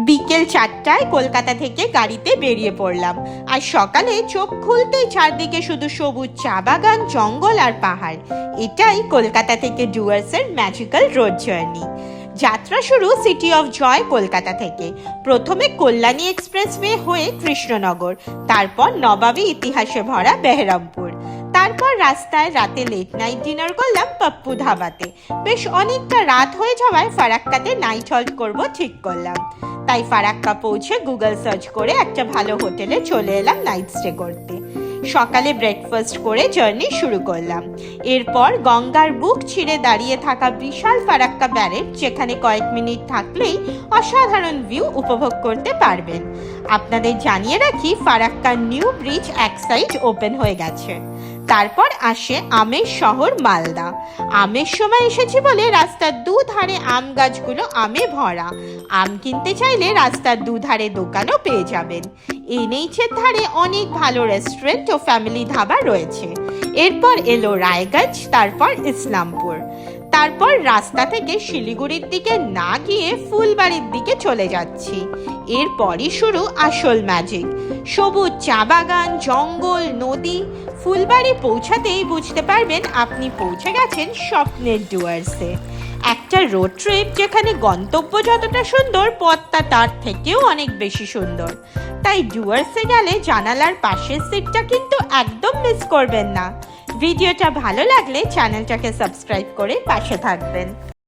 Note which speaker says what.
Speaker 1: বিকেল 4টায় কলকাতা থেকে গাড়িতে বেরিয়ে পড়লাম। আর সকালে চোখ খুলতেই চারদিকে শুধু সবুজ চা বাগান, জঙ্গল আর পাহাড়। এটাই কলকাতা থেকে ডুয়ার্সের ম্যাজিক্যাল রোড জার্নি। যাত্রা শুরু সিটি অফ জয় কলকাতা থেকে। প্রথমে কল্যাণী এক্সপ্রেসওয়ে হয়ে কৃষ্ণনগর, তারপর নবাবী ইতিহাসে ভরা বেহরামপুর। তারপর রাস্তায় রাতে লেট নাইট ডিনার করলাম পাপ্পু ধাবাতে। বেশ অনেকটা রাত হয়ে যাওয়ায় ফারাক্কাতে নাইট হল্ট করব ঠিক করলাম। তাই ফারাক্কা পৌঁছে গুগল সার্চ করে একটা ভালো হোটেলে চলে এলাম নাইট স্টে করতে। সকালে ব্রেকফাস্ট করে জার্নি শুরু করলাম। এরপর গঙ্গার বুক ছিঁড়ে দাঁড়িয়ে থাকা বিশাল ফারাক্কা ব্যারেজ, যেখানে কয়েক মিনিট থাকলেই অসাধারণ ভিউ উপভোগ করতে পারবেন। আপনাদের জানিয়ে রাখি, ফারাক্কার নিউ ব্রিজ এক সাইড ওপেন হয়ে গেছে। তারপর আসে আমের শহর মালদা। আমের সময় এসেছি বলে রাস্তার দুধারে আম গাছগুলো আমে ভরা। আম কিনতে চাইলে রাস্তার দুধারে দোকানও পেয়ে যাবেন। এনএইচের ধারে অনেক ভালো রেস্টুরেন্ট ও ফ্যামিলি ধাবা রয়েছে। এরপর এলো রায়গঞ্জ, তারপর ইসলামপুর। তারপর রাস্তা থেকে শিলিগুড়ির দিকে না গিয়ে ফুলবাড়ির দিকে চলে যাচ্ছি। এরপরই শুরু আসল ম্যাজিক। সবুজ চা বাগান, জঙ্গল, নদী। ফুলবাড়ি পৌঁছাতেই বুঝতে পারবেন আপনি পৌঁছে গেছেন স্বপ্নের ডুয়ার্সে। একটা রোড ট্রিপ যেখানে গন্তব্য যতটা সুন্দর, পথটা তার থেকেও অনেক বেশি সুন্দর। তাই ডুয়ার্সে গেলে জানালার পাশের সিটটা কিন্তু একদম মিস করবেন না। ভিডিওটা ভালো লাগলে চ্যানেলটাকে সাবস্ক্রাইব করে পাশে থাকবেন।